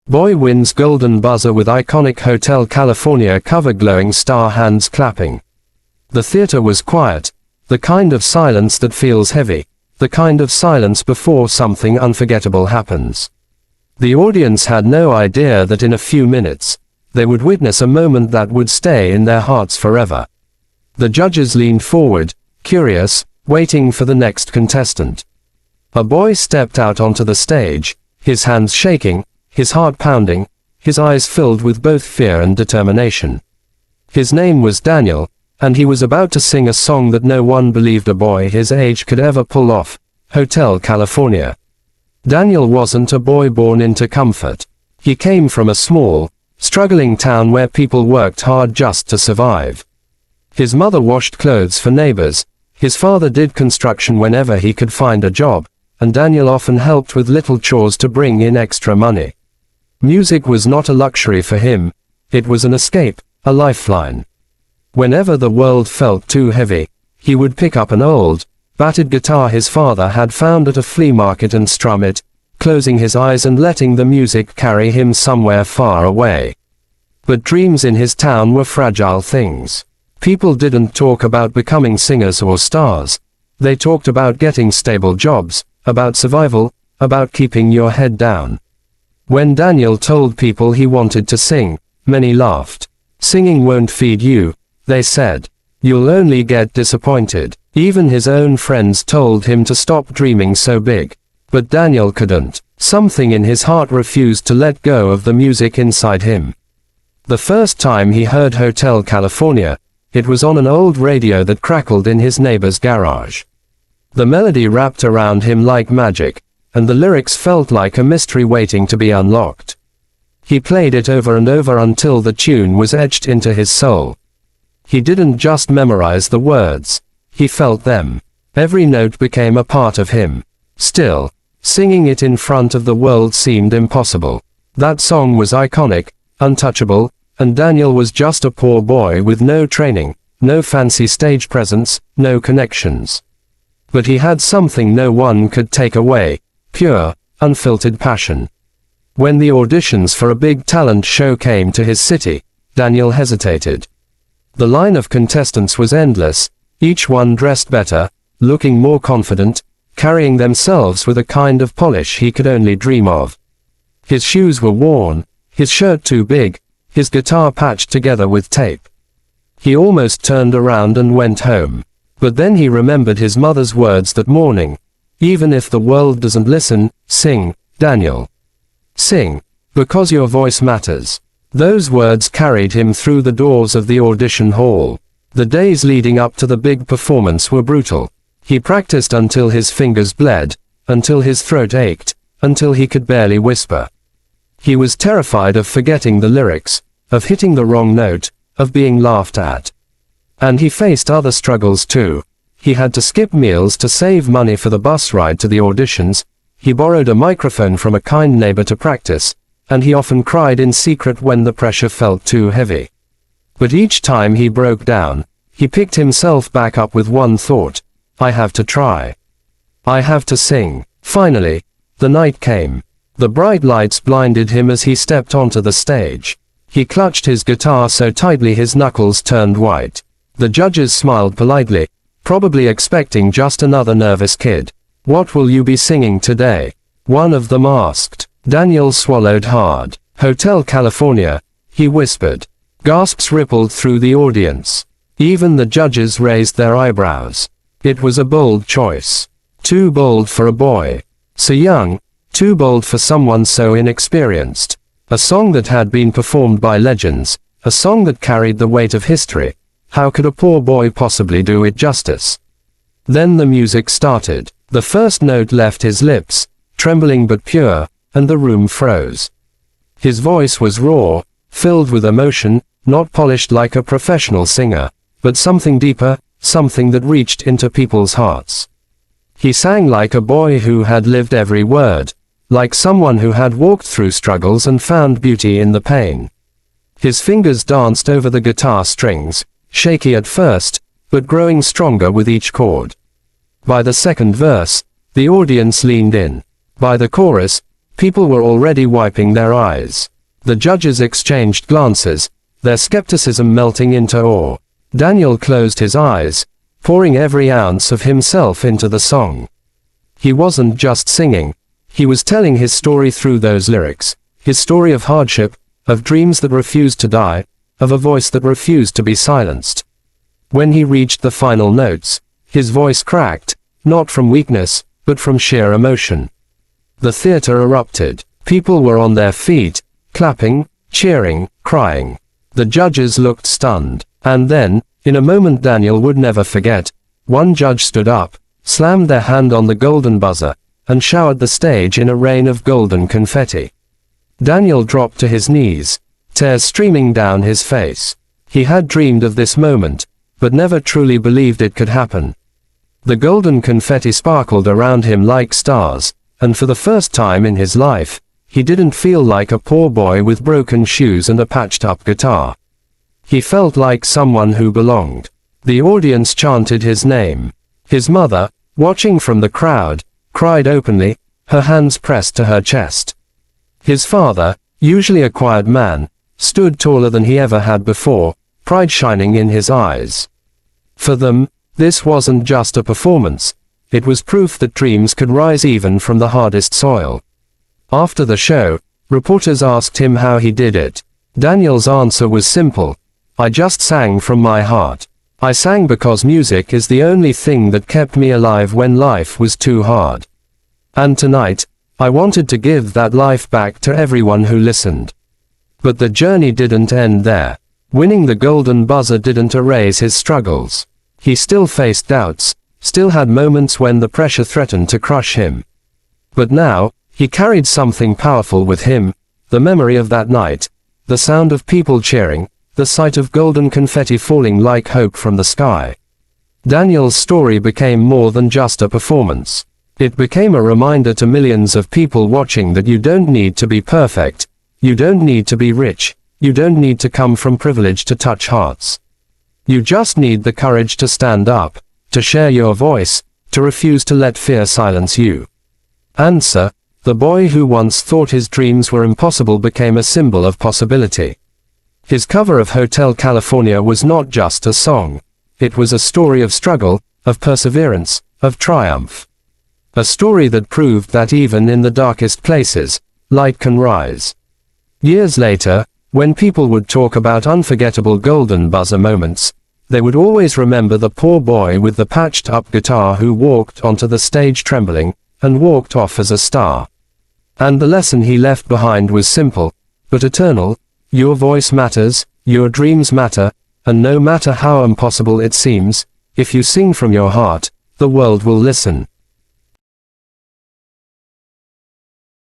Boy wins golden buzzer with iconic Hotel California cover, glowing star, hands clapping. The theater was quiet, the kind of silence that feels heavy, the kind of silence before something unforgettable happens. The audience had no idea that in a few minutes, they would witness a moment that would stay in their hearts forever. The judges leaned forward, curious, waiting for the next contestant. A boy stepped out onto the stage, his hands shaking, his heart pounding, his eyes filled with both fear and determination. His name was Daniel, and he was about to sing a song that no one believed a boy his age could ever pull off, Hotel California. Daniel wasn't a boy born into comfort. He came from a small, struggling town where people worked hard just to survive. His mother washed clothes for neighbors, his father did construction whenever he could find a job, and Daniel often helped with little chores to bring in extra money. Music was not a luxury for him, it was an escape, a lifeline. Whenever the world felt too heavy, he would pick up an old, battered guitar his father had found at a flea market and strum it, closing his eyes and letting the music carry him somewhere far away. But dreams in his town were fragile things. People didn't talk about becoming singers or stars. They talked about getting stable jobs, about survival, about keeping your head down. When Daniel told people he wanted to sing, many laughed. Singing won't feed you, they said. You'll only get disappointed. Even his own friends told him to stop dreaming so big. But Daniel couldn't. Something in his heart refused to let go of the music inside him. The first time he heard Hotel California, it was on an old radio that crackled in his neighbor's garage. The melody wrapped around him like magic, and the lyrics felt like a mystery waiting to be unlocked. He played it over and over until the tune was etched into his soul. He didn't just memorize the words, he felt them. Every note became a part of him. Still, singing it in front of the world seemed impossible. That song was iconic, untouchable, and Daniel was just a poor boy with no training, no fancy stage presence, no connections. But he had something no one could take away. Pure, unfiltered passion. When the auditions for a big talent show came to his city, Daniel hesitated. The line of contestants was endless, each one dressed better, looking more confident, carrying themselves with a kind of polish he could only dream of. His shoes were worn, his shirt too big, his guitar patched together with tape. He almost turned around and went home. But then he remembered his mother's words that morning. Even if the world doesn't listen, sing, Daniel. Sing, because your voice matters. Those words carried him through the doors of the audition hall. The days leading up to the big performance were brutal. He practiced until his fingers bled, until his throat ached, until he could barely whisper. He was terrified of forgetting the lyrics, of hitting the wrong note, of being laughed at. And he faced other struggles too. He had to skip meals to save money for the bus ride to the auditions, he borrowed a microphone from a kind neighbor to practice, and he often cried in secret when the pressure felt too heavy. But each time he broke down, he picked himself back up with one thought: I have to try. I have to sing. Finally, the night came. The bright lights blinded him as he stepped onto the stage. He clutched his guitar so tightly his knuckles turned white. The judges smiled politely, probably expecting just another nervous kid. What will you be singing today? One of them asked. Daniel swallowed hard. Hotel California, he whispered. Gasps rippled through the audience. Even the judges raised their eyebrows. It was a bold choice. Too bold for a boy. So young, too bold for someone so inexperienced. A song that had been performed by legends, a song that carried the weight of history. How could a poor boy possibly do it justice? Then the music started. The first note left his lips, trembling but pure, and the room froze. His voice was raw, filled with emotion, not polished like a professional singer, but something deeper, something that reached into people's hearts. He sang like a boy who had lived every word, like someone who had walked through struggles and found beauty in the pain. His fingers danced over the guitar strings, shaky at first, but growing stronger with each chord. By the second verse, the audience leaned in. By the chorus, People were already wiping their eyes. The judges exchanged glances, their skepticism melting into awe. Daniel closed his eyes, pouring every ounce of himself into the song. He wasn't just singing, he was telling his story through those lyrics, his story of hardship, of dreams that refused to die, of a voice that refused to be silenced. When he reached the final notes, his voice cracked, not from weakness, but from sheer emotion. The theater erupted. People were on their feet, clapping, cheering, crying. The judges looked stunned. And then, in a moment Daniel would never forget, one judge stood up, slammed their hand on the golden buzzer, and showered the stage in a rain of golden confetti. Daniel dropped to his knees, tears streaming down his face. He had dreamed of this moment, but never truly believed it could happen. The golden confetti sparkled around him like stars, and for the first time in his life, he didn't feel like a poor boy with broken shoes and a patched-up guitar. He felt like someone who belonged. The audience chanted his name. His mother, watching from the crowd, cried openly, her hands pressed to her chest. His father, usually a quiet man, stood taller than he ever had before, pride shining in his eyes. For them, this wasn't just a performance, it was proof that dreams could rise even from the hardest soil. After the show, reporters asked him how he did it. Daniel's answer was simple: I just sang from my heart. I sang because music is the only thing that kept me alive when life was too hard. And tonight, I wanted to give that life back to everyone who listened. But the journey didn't end there. Winning the golden buzzer didn't erase his struggles. He still faced doubts, still had moments when the pressure threatened to crush him. But now, he carried something powerful with him, the memory of that night, the sound of people cheering, the sight of golden confetti falling like hope from the sky. Daniel's story became more than just a performance. It became a reminder to millions of people watching that you don't need to be perfect, you don't need to be rich, you don't need to come from privilege to touch hearts. You just need the courage to stand up, to share your voice, to refuse to let fear silence you. Answer: the boy who once thought his dreams were impossible became a symbol of possibility. His cover of Hotel California was not just a song. It was a story of struggle, of perseverance, of triumph. A story that proved that even in the darkest places, light can rise. Years later, when people would talk about unforgettable golden buzzer moments, they would always remember the poor boy with the patched-up guitar who walked onto the stage trembling, and walked off as a star. And the lesson he left behind was simple, but eternal: your voice matters, your dreams matter, and no matter how impossible it seems, if you sing from your heart, the world will listen.